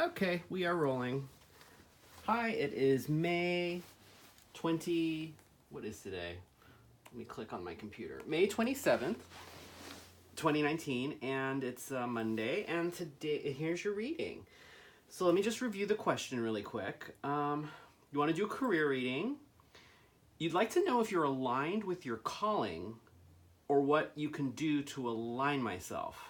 Okay, we are rolling. Hi, it is May 20... What is today? Let me click on my computer. May 27th, 2019, and it's Monday, and today, here's your reading. So let me just review the question really quick. You want to do a career reading. You'd like to know if you're aligned with your calling or what you can do to align myself.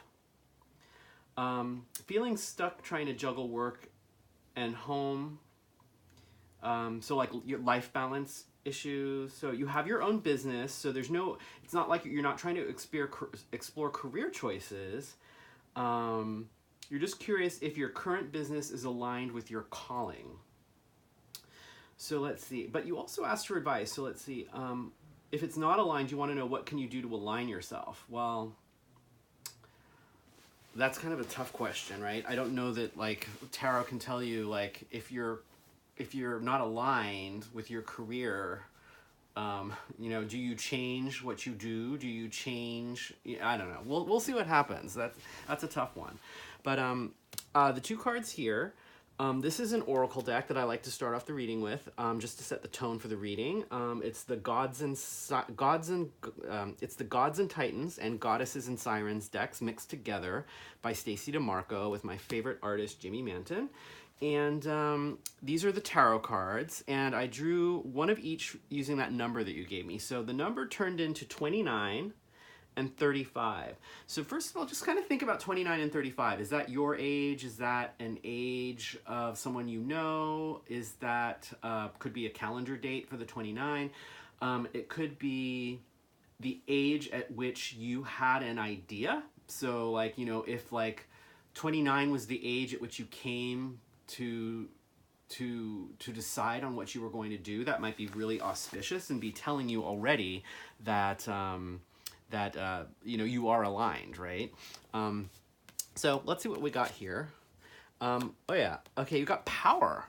Feeling stuck trying to juggle work and home. So like your life balance issues. So you have your own business. So it's not like you're not trying to explore career choices. You're just curious if your current business is aligned with your calling. So let's see. But you also asked for advice. So let's see. If it's not aligned, you want to know what can you do to align yourself? Well, that's kind of a tough question, right? I don't know that like tarot can tell you like if you're not aligned with your career, do you change what you do? Do you change? I don't know. We'll see what happens. That's a tough one. But the two cards here. This is an oracle deck that I like to start off the reading with, just to set the tone for the reading. It's the Gods and Titans and Goddesses and Sirens decks mixed together by Stacey DeMarco with my favorite artist Jimmy Manton. And these are the tarot cards, and I drew one of each using that number that you gave me. So the number turned into 29 and 35. So first of all, just kind of think about 29 and 35. Is that your age? Is that an age of someone you know? Is that, could be a calendar date for the 29. It could be the age at which you had an idea. So like, if like 29 was the age at which you came to decide on what you were going to do, that might be really auspicious and be telling you already that you are aligned, right? So let's see what we got here. Oh yeah, okay, you got power.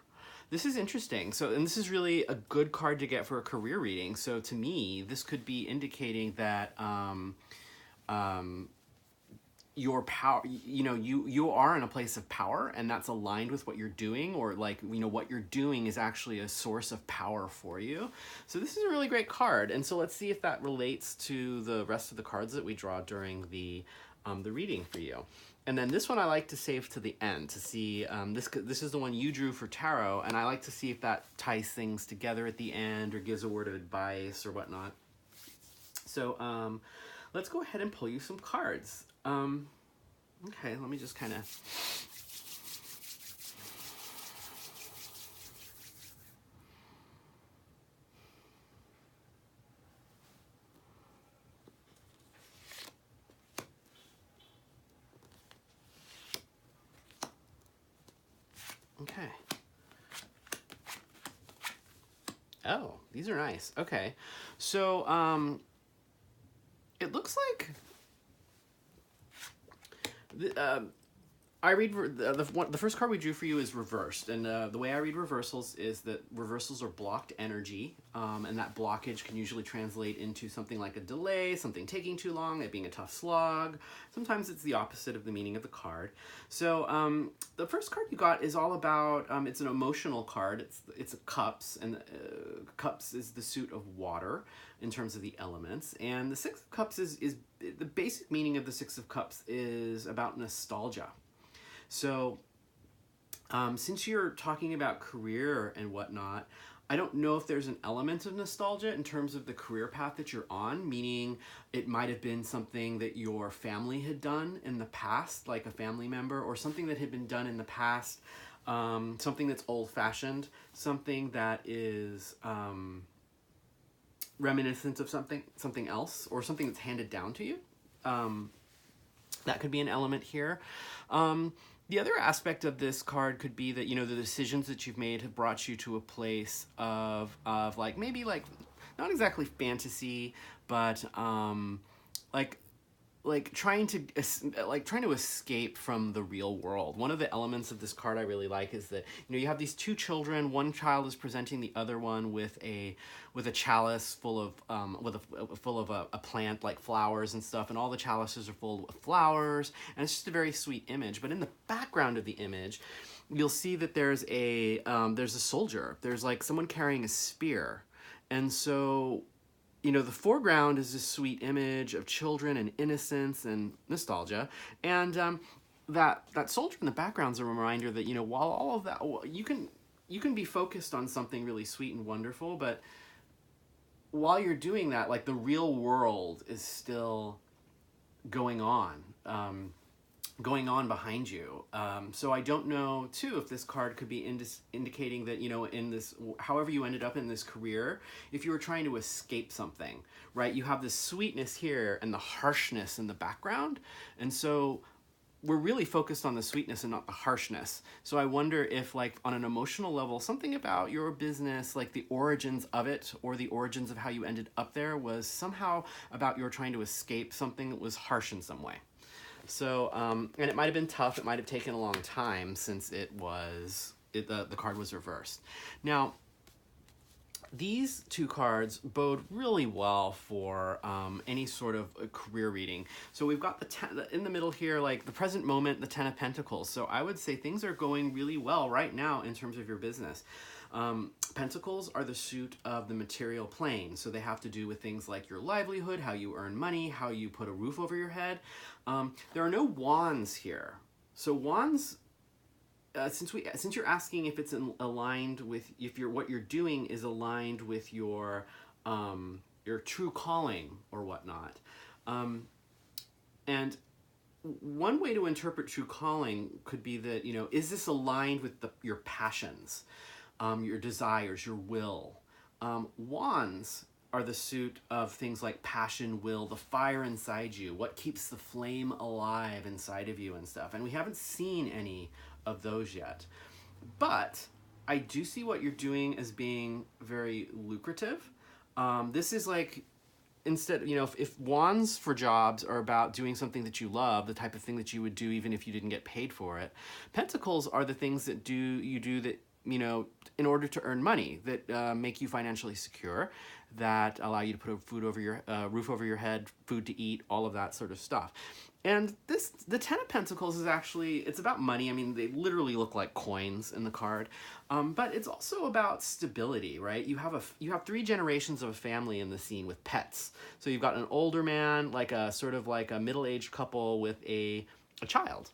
This is interesting. So, and this is really a good card to get for a career reading. So to me, this could be indicating that your power, you are in a place of power, and that's aligned with what you're doing, or like, what you're doing is actually a source of power for you. So this is a really great card. And so let's see if that relates to the rest of the cards that we draw during the reading for you. And then this one I like to save to the end to see, this is the one you drew for tarot, and I like to see if that ties things together at the end or gives a word of advice or whatnot. So let's go ahead and pull you some cards. Okay, let me just kind of... Okay. Oh, these are nice. Okay. So, it looks like... I read the first card we drew for you is reversed, and the way I read reversals is that reversals are blocked energy, and that blockage can usually translate into something like a delay, something taking too long, it being a tough slog. Sometimes it's the opposite of the meaning of the card. So the first card you got is all about, it's an emotional card. It's a cups, and cups is the suit of water in terms of the elements, and the Six of Cups is the basic meaning of the Six of Cups is about nostalgia. So since you're talking about career and whatnot, I don't know if there's an element of nostalgia in terms of the career path that you're on, meaning it might have been something that your family had done in the past, like a family member, or something that had been done in the past, something that's old-fashioned, something that is reminiscent of something else, or something that's handed down to you. That could be an element here. The other aspect of this card could be that, the decisions that you've made have brought you to a place of like, maybe like, not exactly fantasy, but like trying to escape from the real world. One of the elements of this card I really like is that, you have these two children. One child is presenting the other one with a chalice full of a plant, like flowers and stuff, and all the chalices are full of flowers, and it's just a very sweet image. But in the background of the image, you'll see that there's a soldier. There's like someone carrying a spear, and so, the foreground is this sweet image of children and innocence and nostalgia. And that soldier in the background is a reminder that, while all of that, you can be focused on something really sweet and wonderful, but while you're doing that, like, the real world is still going on behind you. So I don't know, too, if this card could be indicating that, in this, however you ended up in this career, if you were trying to escape something, right? You have this sweetness here and the harshness in the background. And so we're really focused on the sweetness and not the harshness. So I wonder if, like, on an emotional level, something about your business, like the origins of it or the origins of how you ended up there, was somehow about your trying to escape something that was harsh in some way. So, and it might have been tough. It might have taken a long time since the card was reversed. Now, these two cards bode really well for any sort of career reading. So we've got in the middle here, like the present moment, the Ten of Pentacles. So I would say things are going really well right now in terms of your business. Pentacles are the suit of the material plane. So they have to do with things like your livelihood, how you earn money, how you put a roof over your head. There are no wands here. So wands, since you're asking if it's aligned with, what you're doing is aligned with your true calling or whatnot. And one way to interpret true calling could be that, is this aligned with your passions? Your desires, your will. Wands are the suit of things like passion, will, the fire inside you, what keeps the flame alive inside of you and stuff. And we haven't seen any of those yet. But I do see what you're doing as being very lucrative. This is like, instead, if wands for jobs are about doing something that you love, the type of thing that you would do even if you didn't get paid for it, pentacles are the things that you do that, in order to earn money, that make you financially secure, that allow you to put a roof over your head, food to eat, all of that sort of stuff. And the Ten of Pentacles is actually, it's about money. I mean, they literally look like coins in the card, but it's also about stability, right? You have three generations of a family in the scene with pets. So you've got an older man, like a sort of like a middle-aged couple with a child.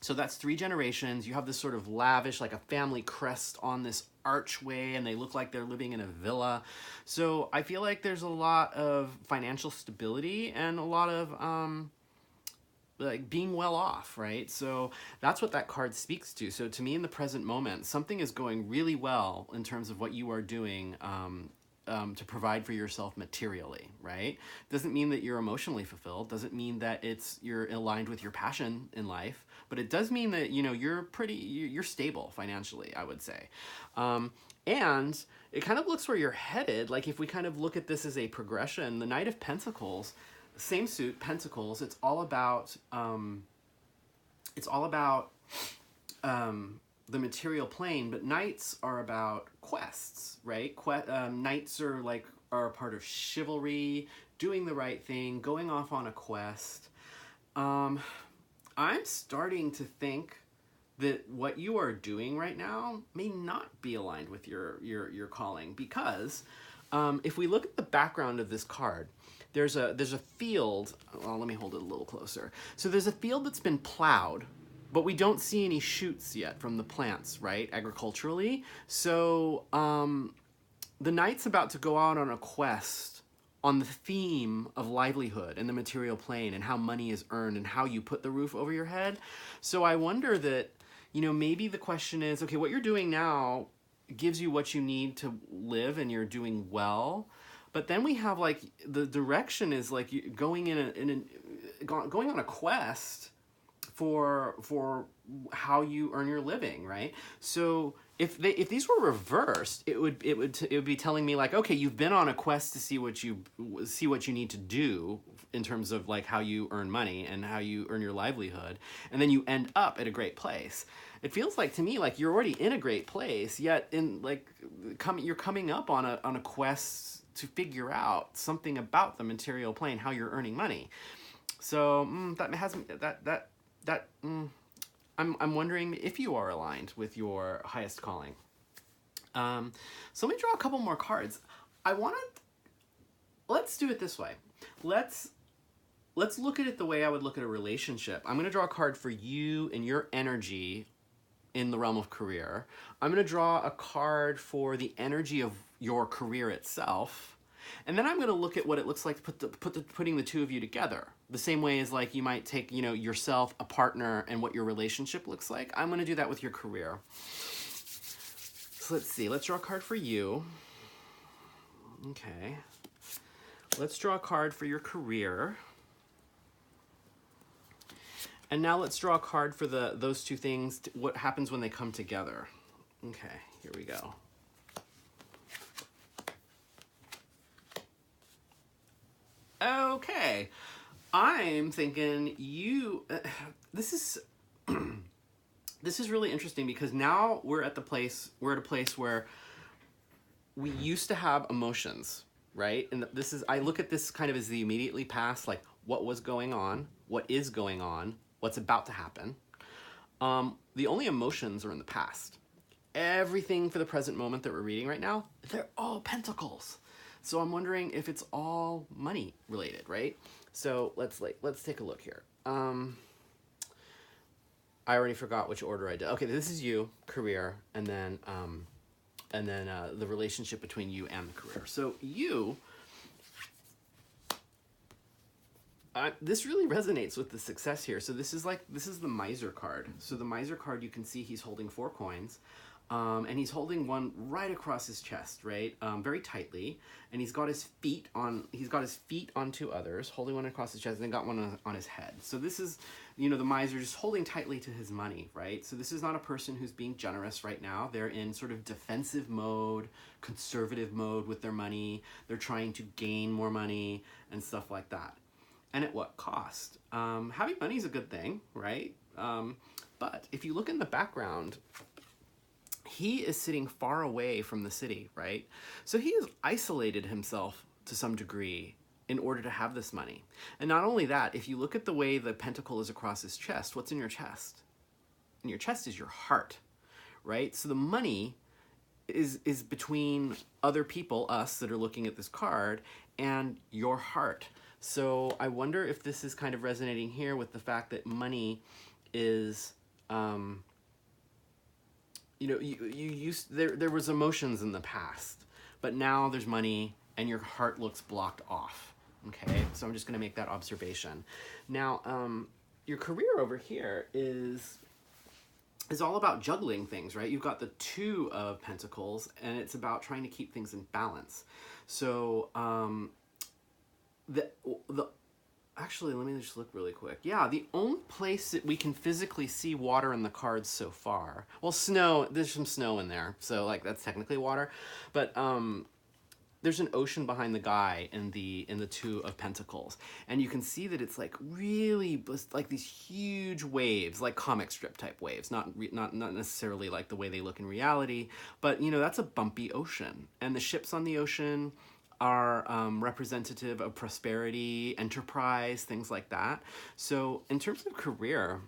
So that's three generations. You have this sort of lavish, like a family crest on this archway, and they look like they're living in a villa. So I feel like there's a lot of financial stability and a lot of like being well off, right? So that's what that card speaks to. So to me, in the present moment, something is going really well in terms of what you are doing to provide for yourself materially, right? Doesn't mean that you're emotionally fulfilled. Doesn't mean that you're aligned with your passion in life. But it does mean that, you're stable financially, I would say. And it kind of looks where you're headed. Like, if we kind of look at this as a progression, the Knight of Pentacles, same suit, Pentacles, it's all about the material plane, but knights are about quests, right? Knights are a part of chivalry, doing the right thing, going off on a quest. I'm starting to think that what you are doing right now may not be aligned with your calling, because if we look at the background of this card, there's a field. Well, let me hold it a little closer. So there's a field that's been plowed, but we don't see any shoots yet from the plants, right, agriculturally. So the knight's about to go out on a quest on the theme of livelihood and the material plane and how money is earned and how you put the roof over your head. So I wonder that, maybe the question is, okay, what you're doing now gives you what you need to live and you're doing well. But then we have, like, the direction is like going on a quest for how you earn your living, right? So if these were reversed, it would be telling me like, okay, you've been on a quest to see what you need to do in terms of like how you earn money and how you earn your livelihood, and then you end up at a great place. It feels like to me like you're already in a great place, yet you're coming up on a quest to figure out something about the material plane, how you're earning money. So I'm wondering if you are aligned with your highest calling. So let me draw a couple more cards. Let's do it this way. Let's look at it the way I would look at a relationship. I'm going to draw a card for you and your energy in the realm of career. I'm going to draw a card for the energy of your career itself. And then I'm going to look at what it looks like putting the two of you together. The same way as like you might take, yourself, a partner, and what your relationship looks like. I'm going to do that with your career. So let's see. Let's draw a card for you. Okay. Let's draw a card for your career. And now let's draw a card for those two things, what happens when they come together. Okay, here we go. Okay, I'm thinking this is really interesting because now we're at a place where we used to have emotions, right? And I look at this kind of as the immediately past, like what was going on, what is going on, what's about to happen. The only emotions are in the past. Everything for the present moment that we're reading right now, they're all pentacles. So I'm wondering if it's all money related, right? So let's take a look here. I already forgot which order I did. Okay, this is you, career, and then the relationship between you and the career. So you, this really resonates with the success here. So this is the miser card. So the miser card, you can see he's holding 4 coins. And he's holding one right across his chest, right? Very tightly. And he's got his feet on 2 others, holding one across his chest, and then got one on his head. So this is, the miser just holding tightly to his money, right? So this is not a person who's being generous right now. They're in sort of defensive mode, conservative mode with their money. They're trying to gain more money and stuff like that. And at what cost? Having money is a good thing, right? But if you look in the background, he is sitting far away from the city, right? So he has isolated himself to some degree in order to have this money. And not only that, if you look at the way the pentacle is across his chest, what's in your chest? In your chest is your heart, right? So the money is between other people, us that are looking at this card, and your heart. So I wonder if this is kind of resonating here with the fact that money is... there was emotions in the past, but now there's money and your heart looks blocked off. Okay, so I'm just going to make that observation. Now, your career over here is all about juggling things, right? You've got the 2 of Pentacles, and it's about trying to keep things in balance. So, actually, let me just look really quick. Yeah, the only place that we can physically see water in the cards so far, well, snow, there's some snow in there, so like that's technically water, but there's an ocean behind the guy in the 2 of Pentacles, and you can see that it's like really like these huge waves, like comic strip type waves, not necessarily like the way they look in reality, but that's a bumpy ocean, and the ships on the ocean are representative of prosperity, enterprise, things like that. So in terms of career,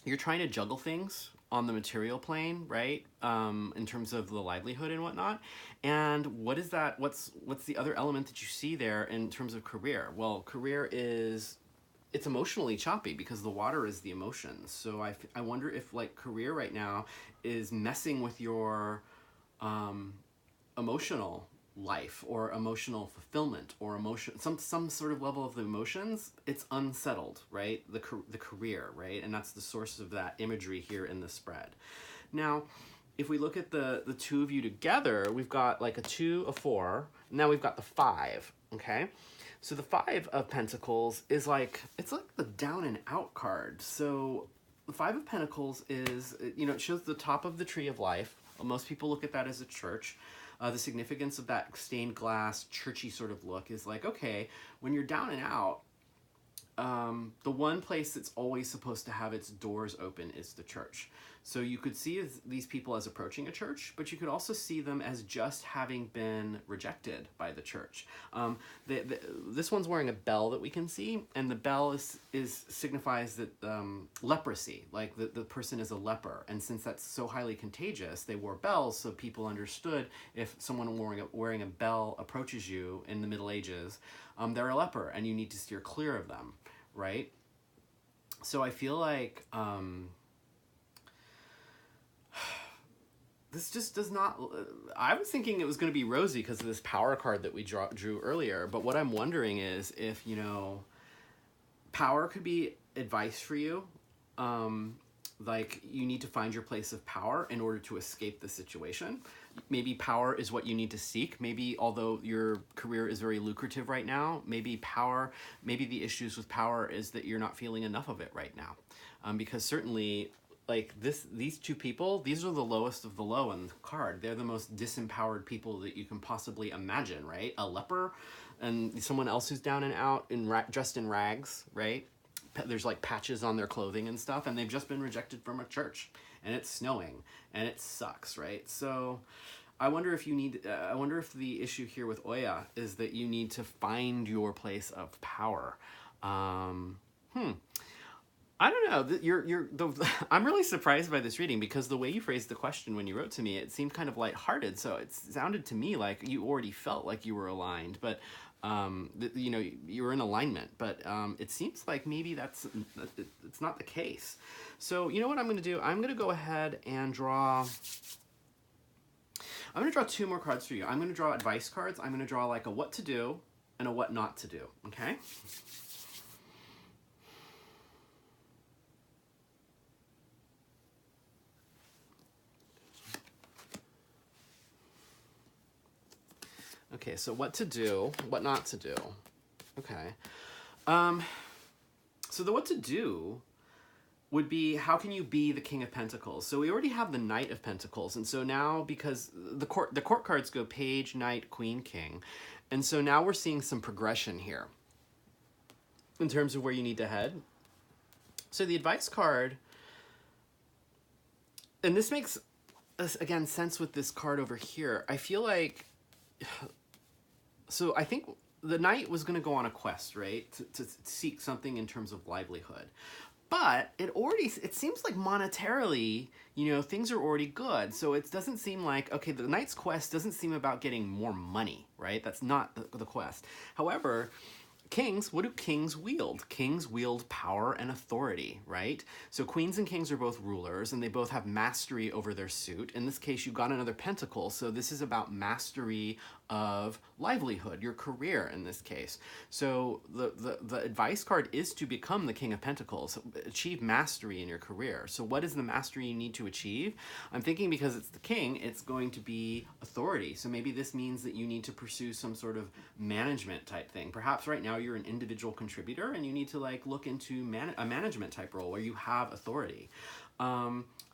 you're trying to juggle things on the material plane, right? In terms of the livelihood and whatnot. And what is that? What's the other element that you see there in terms of career? Well, career it's emotionally choppy because the water is the emotions. So I wonder if like career right now is messing with your emotional life or emotional fulfillment or some sort of level of the emotions. It's unsettled, right? The career, right? And that's the source of that imagery here in the spread. Now, if we look at the 2 of you together, we've got like a 2, a 4. Now we've got the 5, okay? So the Five of Pentacles is like, it's like the down and out card. So the Five of Pentacles is, you know, it shows the top of the tree of life. Most people look at that as a church. The significance of that stained glass, churchy sort of look is like, okay, when you're down and out, the one place that's always supposed to have its doors open is the church. So you could see these people as approaching a church, but you could also see them as just having been rejected by the church. This one's wearing a bell that we can see, and the bell signifies that leprosy, like the person is a leper. And since that's so highly contagious, they wore bells so people understood if someone wearing a bell approaches you in the Middle Ages, they're a leper and you need to steer clear of them, right? So I feel like this just does not, I was thinking it was going to be rosy because of this power card that we drew earlier, but what I'm wondering is if, you know, power could be advice for you. Like you need to find your place of power in order to escape the situation. Maybe power is what you need to seek. Maybe although your career is very lucrative right now, maybe the issues with power is that you're not feeling enough of it right now. Because certainly like these two people, these are the lowest of the low in the card. They're the most disempowered people that you can possibly imagine, right? A leper and someone else who's down and out dressed in rags, right? There's like patches on their clothing and stuff, and they've just been rejected from a church, and it's snowing, and it sucks, right? So I wonder if I wonder if the issue here with Oya is that you need to find your place of power. I don't know. I'm really surprised by this reading because the way you phrased the question when you wrote to me, it seemed kind of lighthearted. So it sounded to me like you already felt like you were aligned, but you know, you were in alignment. But it seems like maybe it's not the case. So you know what I'm going to do? I'm going to go ahead and draw. I'm going to draw two more cards for you. I'm going to draw advice cards. I'm going to draw like a what to do and a what not to do. Okay. Okay, so what to do, what not to do. Okay. So the what to do would be, how can you be the King of Pentacles? So we already have the Knight of Pentacles. And so now, because the court cards go Page, Knight, Queen, King. And so now we're seeing some progression here in terms of where you need to head. So the advice card, and this makes, again, sense with this card over here. I feel like, so I think the knight was going to go on a quest, right? To seek something in terms of livelihood. But it seems like monetarily, you know, things are already good. So it doesn't seem like, okay, the knight's quest doesn't seem about getting more money, right? That's not the quest. However, kings, what do kings wield? Kings wield power and authority, right? So queens and kings are both rulers, and they both have mastery over their suit. In this case, you got another pentacle, so this is about mastery of livelihood, your career in this case. So the advice card is to become the King of Pentacles, achieve mastery in your career. So what is the mastery you need to achieve? I'm thinking because it's the king, it's going to be authority. So maybe this means that you need to pursue some sort of management type thing. Perhaps right now you're an individual contributor and you need to like look into a management type role where you have authority.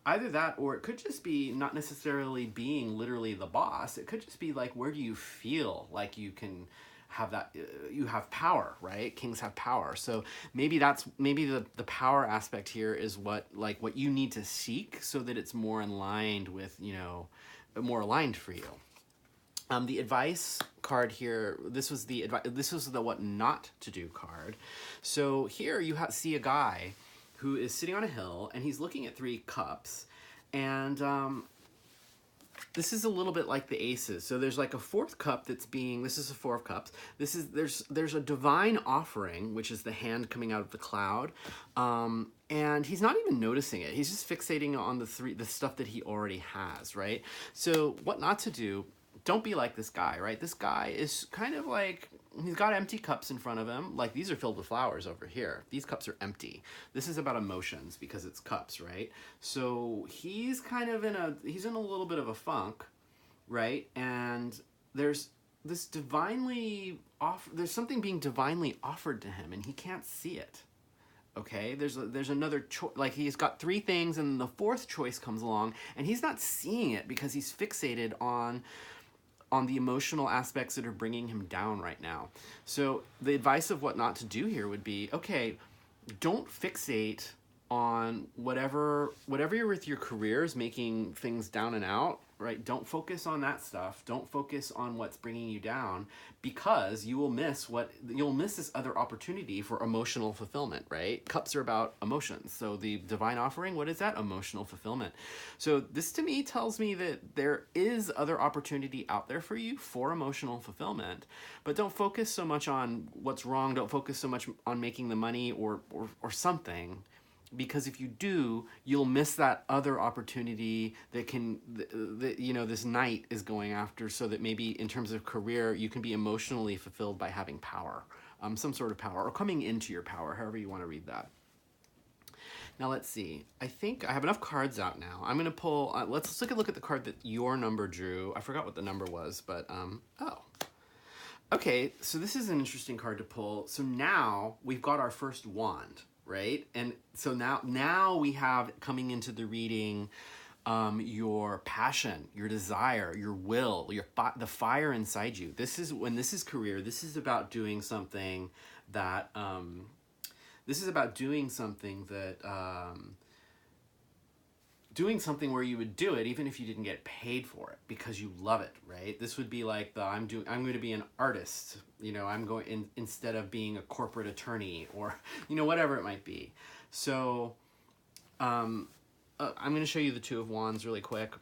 Either that, or it could just be not necessarily being literally the boss. It could just be like, where do you feel like you can have that, you have power, right? Kings have power. So maybe the power aspect here is what you need to seek so that it's more aligned with, you know, more aligned for you. The advice card here, this was the what not to do card. So here you see a guy who is sitting on a hill and he's looking at 3 cups, and this is a little bit like the aces. So there's like a 4th cup this is a 4 of cups. There's a divine offering, which is the hand coming out of the cloud, and he's not even noticing it. He's just fixating on the stuff that he already has, right? So what not to do, don't be like this guy, right? This guy is kind of like, he's got empty cups in front of him. Like these are filled with flowers over here. These cups are empty. This is about emotions because it's cups, right? So he's kind of he's in a little bit of a funk, right? And there's there's something being divinely offered to him, and he can't see it. Okay, there's another choice. Like, he's got three things, and the fourth choice comes along, and he's not seeing it because he's fixated on the emotional aspects that are bringing him down right now. So the advice of what not to do here would be, okay, don't fixate on whatever you're with your career is making things down and out, right? Don't focus on that stuff. Don't focus on what's bringing you down, because you'll miss this other opportunity for emotional fulfillment, right? Cups are about emotions. So the divine offering, what is that? Emotional fulfillment. So this to me tells me that there is other opportunity out there for you for emotional fulfillment, but don't focus so much on what's wrong. Don't focus so much on making the money or something. Because if you do, you'll miss that other opportunity that this knight is going after, so that maybe in terms of career, you can be emotionally fulfilled by having power, some sort of power, or coming into your power, however you want to read that. Now let's see. I think I have enough cards out now. I'm going to pull, let's take a look at the card that your number drew. I forgot what the number was, but, oh. Okay, so this is an interesting card to pull. So now we've got our first wand. Right? And so now we have coming into the reading your passion, your desire, your will, the fire inside you. This is career. This is about doing something that doing something where you would do it even if you didn't get paid for it, because you love it, right? This would be like I'm going to be an artist, I'm going instead of being a corporate attorney, or whatever it might be. So I'm going to show you the Two of Wands really quick.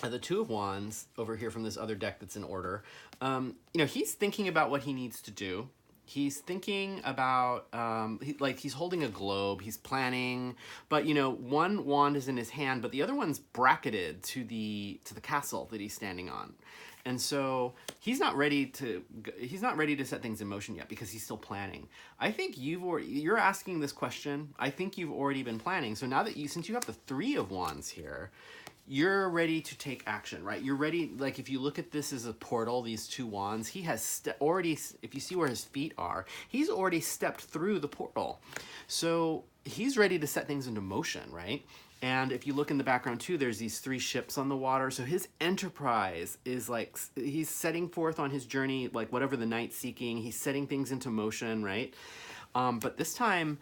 The Two of Wands over here from this other deck that's in order. He's thinking about what he needs to do. He's thinking about, he's holding a globe, he's planning, but, one wand is in his hand, but the other one's bracketed to the castle that he's standing on. And so he's not ready to set things in motion yet, because he's still planning. I think you're asking this question. I think you've already been planning. So now that since you have the Three of Wands here, you're ready to take action, right? You're ready, like if you look at this as a portal, these two wands, he has already, if you see where his feet are, he's already stepped through the portal. So he's ready to set things into motion, right? And if you look in the background too, there's these three ships on the water. So his enterprise is like, he's setting forth on his journey, like whatever the knight's seeking, he's setting things into motion, right? But this time,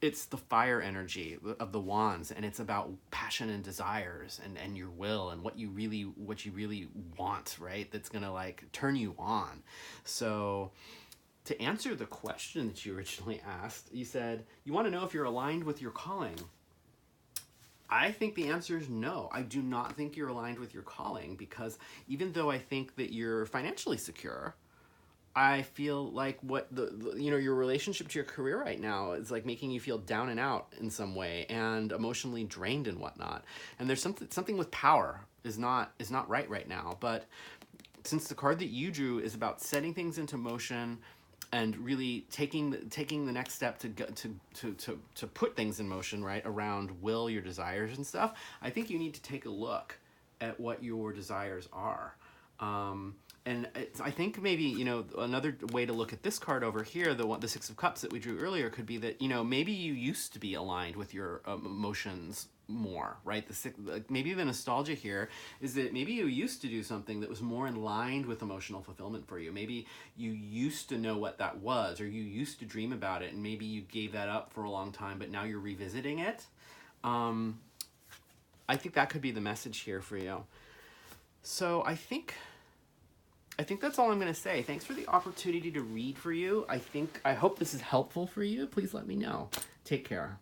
it's the fire energy of the wands, and it's about passion and desires and your will and what you really want, right? That's gonna like turn you on. So to answer the question that you originally asked, you said you want to know if you're aligned with your calling. I think the answer is no. I do not think you're aligned with your calling, because even though I think that you're financially secure, I feel like your relationship to your career right now is like making you feel down and out in some way, and emotionally drained and whatnot. And there's something with power is not right now. But since the card that you drew is about setting things into motion and really taking the next step to put things in motion, right, around will, your desires and stuff, I think you need to take a look at what your desires are. And I think maybe, another way to look at this card over here, the Six of Cups that we drew earlier, could be that, maybe you used to be aligned with your emotions more, right? Maybe the nostalgia here is that maybe you used to do something that was more in line with emotional fulfillment for you. Maybe you used to know what that was, or you used to dream about it, and maybe you gave that up for a long time, but now you're revisiting it. I think that could be the message here for you. So I think that's all I'm going to say. Thanks for the opportunity to read for you. I hope this is helpful for you. Please let me know. Take care.